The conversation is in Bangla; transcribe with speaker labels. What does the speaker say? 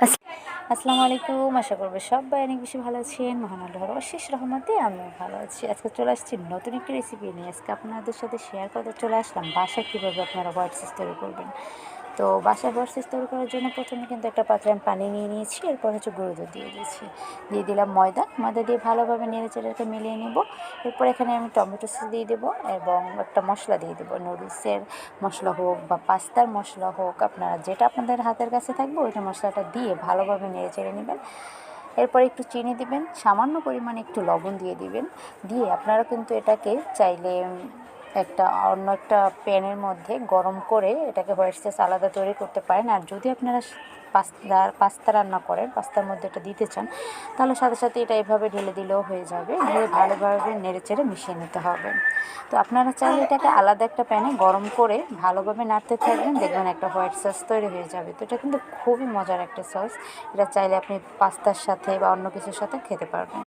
Speaker 1: আস- আসসালামু আলাইকুম। আশা করবো সবাই অনেক বেশি ভালো আছেন। মহান আল্লাহর অশেষ রহমতে আমিও ভালো আছি। আজকে চলে আসছি নতুন একটি রেসিপি নিয়ে। আজকে আপনাদের সাথে শেয়ার করতে চলে আসলাম বাসায় কীভাবে আপনারা হোয়াইট সস তৈরি করবেন। তো বাসায় হোয়াইট সস তৈরি করার জন্য প্রথমে কিন্তু একটা পাত্রে আমি পানি নিয়ে নিয়েছি, এরপর গুঁড়ো দুধ দিয়ে দিয়েছি, দিয়ে দিলাম ময়দা দিয়ে ভালোভাবে নেড়েচেড়ে মিলিয়ে নেব। এরপর এখানে আমি টমেটো সস দিয়ে দেবো এবং একটা মশলা দিয়ে দেবো, নুডলসের মশলা হোক বা পাস্তার মশলা হোক, আপনারা যেটা আপনাদের হাতের কাছে থাকবে ওইটা মশলাটা দিয়ে ভালোভাবে নেড়েচেড়ে নেবেন। এরপর একটু চিনি দিবেন, সামান্য পরিমাণে একটু লবণ দিয়ে দিবেন। দিয়ে আপনারা কিন্তু এটাকে চাইলে অন্য একটা প্যানের মধ্যে গরম করে এটাকে হোয়াইট সস আলাদা তৈরি করতে পারেন। আর যদি আপনারা পাস্তা রান্না করেন, পাস্তার মধ্যে এটা দিতে চান, তাহলে সাথে সাথে এটা এভাবে ঢেলে দিলেও হয়ে যাবে। দিয়ে ভালোভাবে নেড়েচেড়ে মিশিয়ে নিতে হবে। তো আপনারা চাইলে এটাকে আলাদা একটা প্যানে গরম করে ভালোভাবে নাড়তে থাকবেন, দেখবেন একটা হোয়াইট সস তৈরি হয়ে যাবে। তো এটা কিন্তু খুবই মজার একটা সস। এটা চাইলে আপনি পাস্তার সাথে বা অন্য কিছুর সাথে খেতে পারবেন।